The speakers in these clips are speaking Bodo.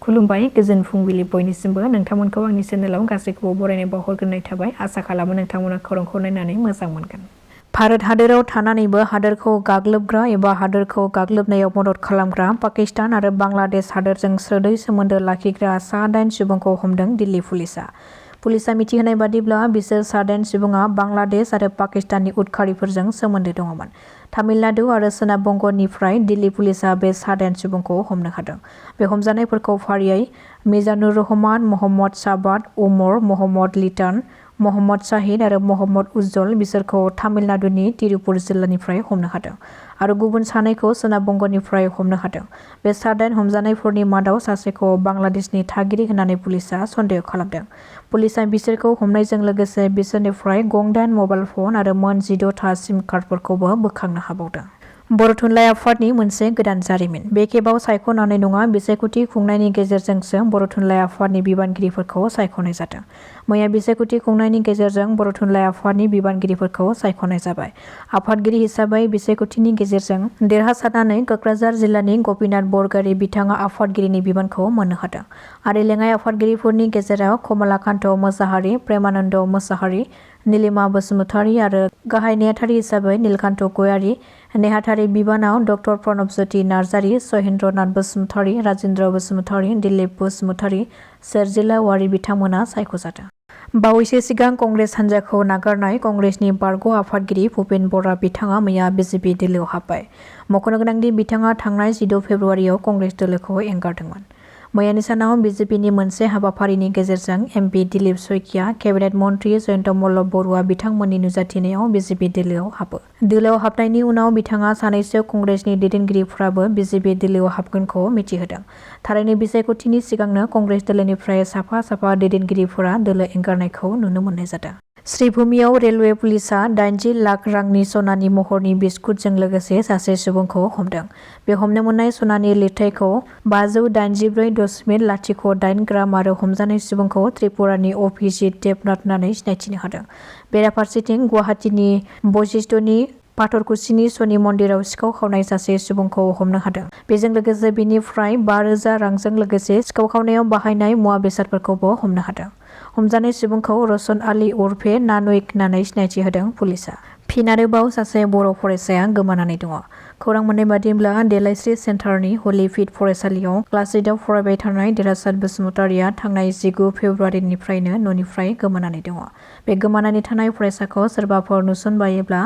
खुलुमबाय गोजोन फुंबिलि बयनिसिमबो नोंथांमोनखौ आंनि चेनेलाव गासैखौबो बरायनाय बावहरग्रोनाय थाबाय आसा खालामो नोंथांमोना खौरांखौ नायनानै मोजां मोनगोन। भारत हादोराव थानानैबो हादोरखौ गाग्लोबग्रा एबा हादोरखौ गाग्लोबनायाव मदद खालामग्रा पाकिस्तान आरो बांलादेश हादोरजों सोदै सोमोन्दो लाखिग्रा सा-8 सुबुंखौ हमदों दिल्ली पुलिसा मिथिहोनाय बादिब्ला बिसोर सा-8 सुबुङा बांलादेश आरो पाकिस्ताननि उदखारिफोरजों सोमोन्दो दङमोन। तामिलनाडु आरो सोनाब बंगनिफ्राय दिल्ली पुलिसा बे सा-8 सुबुंखौ हमनो हादों। बे हमजानायफोरखौ फारियै मिजानुर रहमान, मोहम्मद साबात, उमर, मोहम्मद लिटान, मोहम्मद शाहिद आरो मोहम्मद उज्जवल बिसोरखौ तामिलनाडुनि तिरुपुर जिल्लानिफ्राय हमनो हादों आरो गुबुन सानैखौ सोनाब बंगनिफ्राय हमनो हादों। बे सा-8 हमजानायफोरनि मादाव सासेखौ बांलादेशनि थागिरि होननानै पुलिसा सन्देह खालामदों। पुलिसा बिसोरखौ हमनायजों लोगोसे बिसोरनिफ्राय गं-9 मबाइल फन आरो मोन 16 सिम कार्डफोरखौबो बोखांनो हाबावदों। बर' थुनलाइ आफादनि मोनसे गोदान जारिमिन। बे खेबाव सायख'नानै नङा, बिसायख'थि खुंनायनि गेजेरजोंसो बर' थुनलाइ आफादनि बिबानगिरिफोरखौ सायख'नाय जादों। मैया बिसायख'थि खुंनायनि गेजेरजों बर' थुनलाइ आफादनि बिबानगिरिफोरखौ सायख'नाय जाबाय। आफादगिरि हिसाबै बिसायख'थिनि गेजेरजों देरहासारनानै क'क्राझार जिल्लानि गपिनाथ बरगयारी बिथाङा आफादगिरिनि बिबानखौ मोननो हादों आरो लेङाइ आफादगिरिफोरनि गेजेराव कमलाकान्त मोसाहारि, प्रेमानन्द मोसाहारि, नीलिमा बसुमतारी आरो गाहाय नेहाथारि हिसाबै नीलकान्त गयारी, नेहाथारि बिबानाव डक्टर प्रणबज्योति नार्जारी, सहेन्द्रनाथ बसुमतारी, राजेन्द्र बसुमतारी, दिलीप बसुमतारी, सोरजिला औवारी बिथांमोना सायख'जादों। बावैसो सिगां कंग्रेस हान्जाखौ नागारनाय कंग्रेसनि बारग' आफादगिरि भुपेन बरा बिथाङा मैया बिजेपि दोलोआव हाबबाय। मख'नो गोनांदि बिथाङा थांनाय 16 फेब्रुवारियाव कंग्रेस दोलोखौ एंगारदोंमोन। मैयानि सानाव बिजेपिनि मोनसे हाबाफारिनि गेजेरजों एमपि दिलीप शइकिया, केबिनेट मन्त्रि जयन्त मल्ल बरुवा बिथांमोननि नुजाथिनायाव बिजेपि दोलोआव हाबो। दोलोआव हाबनायनि उनाव बिथाङा सानैसो कंग्रेसनि दैदेनगिरिफोराबो बिजेपि दोलोआव हाबगोनखौ मिथिहोदों। थारैनो बिसायख'थिनि सिगांनो कंग्रेस दोलोनिफ्राय साफा दैदेनगिरिफोरा दोलो एंगारनायखौ नुनो मोननाय जादों। श्रीभूमियाव रेलवे पुलिसा 80 लाख रांनि सनानि महरनि बिस्कुटजों लोगोसे सासे सुबुंखौ हमदों। बे हमनो मोननाय सनानि लिरथायखौ 583.08 ग्राम आरो हमजानाय सुबुंखौ त्रिपुरानि अभिजित देबनाथ होननानै सिनायथिनो हादों। बेराफारसेथिं गुवाहाटीनि बशिष्ठनि पाथरकुसिनि शनि मन्दिराव सिखाव खावनाय सासे सुबुंखौ हमनो हादों। बेजों लोगोसे बिनिफ्राय 5,000 रांजों लोगोसे सिखाव खावनायाव बाहायनाय मुवा बेसादफोरखौबो हमनो हादों। हमजानाय सुबुंखौ रसन आली उर्फे नानुइक होननानै सिनायथि होदों पुलिसा। फिन आरोबाव सासे बर' फरायसाया गोमानानै दङ। खौरां मोननाय बादिब्ला देलायस्रि सेन्टारनि हलिफिड फरायसालियाव क्लास 8आव फरायबाय थानाय देरहासार बसुमतारीया थांनाय 19 फेब्रुवारिनिफ्रायनो न'निफ्राय गोमानानै दङ। बे गोमानानै थानाय फरायसाखौ सोरबाफोर नुसनबायोब्ला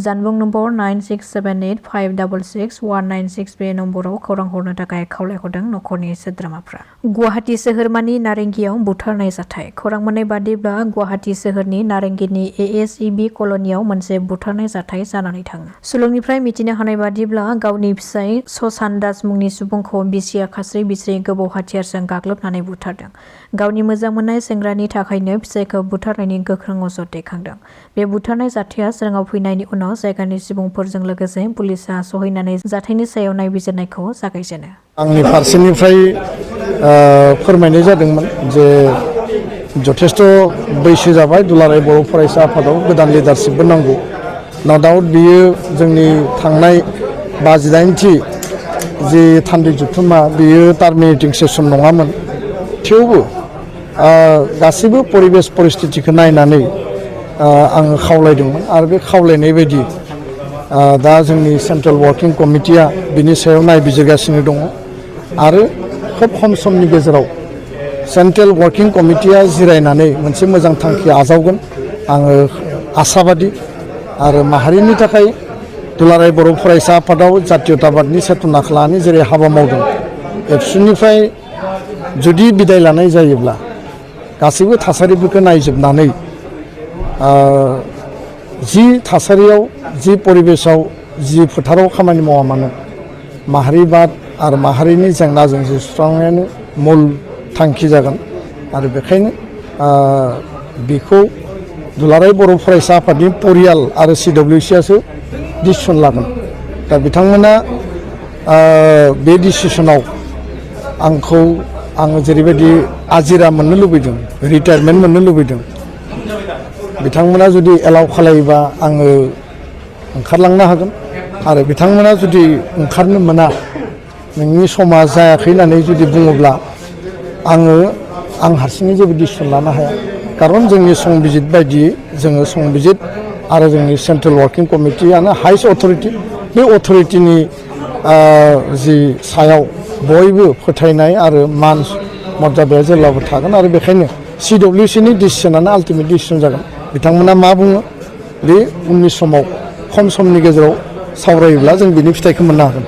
जानबुं नम्बर 9678566196 बे नम्बराव खौरां हरनो थाखाय खावलायहरदों नखरनि सोद्रोमाफ्रा। गुवाहाटी सोहोरमानि नारेंगियाव बुथारनाय जाथाय। खौरां मोननाय बादिब्ला गुवाहाटी सोहोरनि नारेंगिनि ASEB कल'नियाव मोनसे बुथारनाय जाथाय जानानै थाङो। सुलुंनिफ्राय मिथिनो हानाय बादिब्ला गावनि फिसाय ससान दास मुंनि सुबुंखौ बिसिया खास्रि बिस्रि गोबौ हाथियारजों गाग्लोबनानै बुथारदों। गावनि मोजां मोननाय सेंग्रानि थाखायनो फिसायखौ बुथारनायनि गोख्रों अजद दैखांदों। बे बुथारनाय जाथाया सोराङाव फैनायनि उनाव जायगानि सुबुंफोरजों लोगोसे पुलिसा सहैनानै जाथायनि सायाव नायबिजिरनायखौ जागायजेनो। आंनि फारसेनिफ्राय फोरमायनाय जादोंमोन जे जथेस्थ' बैसो जाबाय दुलाराय बर' फरायसा आफादाव गोदान लिडारशिपबो नांगौ। नो डाउट बियो जोंनि थांनाय 58थि जि थान्दै जुथुमा बियो टार्मिनेटिं सेसन नङामोन। थेवबो गासैबो परिबेस परिस्थितिखौ नायनानै आङो खावलायदोंमोन आरो बे खावलायनाय बायदि दा जोंनि सेन्ट्रेल वार्किं कमिटिया बिनि सायाव नायबिजिरगासिनो दङ आरो खोब खम समनि गेजेराव सेन्ट्रेल वार्किं कमिटिया जिरायनानै मोनसे मोजां थांखि आजावगोन आङो आसाबादि आरो माहारिनि थाखाय दुलाराय बर' फरायसा आफादाव जातीयताबादनि सेतनाखौ लानानै जेरै हाबा मावदों एबसुनिफ्राय जुदि बिदाय लानाय जायोब्ला गासैबो थासारिफोरखौ नायजोबनानै जि थासारियाव जि परिबेसाव जि फोथाराव खामानि मावा मानो माहारिबाद आरो माहारिनि जेंनाजों सुस्रांनायानो मुल थांखि जागोन आरो बेखायनो बेखौ दुलाराय बर' फरायसा आफादनि परियाल आरो CWCआसो डिसिसन लागोन। दा बिथांमोना बे डिसिसनाव आङो जेरैबायदि आजिरा मोननो लुबैदों रिटायारमेन्ट मोननो लुबैदों बिथांमोना जुदि एलाउ खालायोबा आङो ओंखारलांनो हागोन आरो बिथांमोना जुदि ओंखारनो मोना नोंनि समा जायाखै होननानै जुदि बुङोब्ला आं हारसिङै जेबो डिसिसन लानो हाया खारन जोंनि संबिजित बायदियै जोङो संबिजित आरो जोंनि सेन्ट्रेल वार्किं कमिटियानो हाइस्ट अथरिटि बे अथरिटिनि जि सायाव बयबो फोथायनाय आरो मान मर्यादाया जेब्लाबो थागोन आरो बेखायनो CWCनि डिसिसनानो आल्टिमेट डिसिसन जागोन बिथांमोना मा बुङो बे उननि समाव खम समनि गेजेराव सावरायोब्ला जों बिनि फिथाइखौ मोननो हागोन।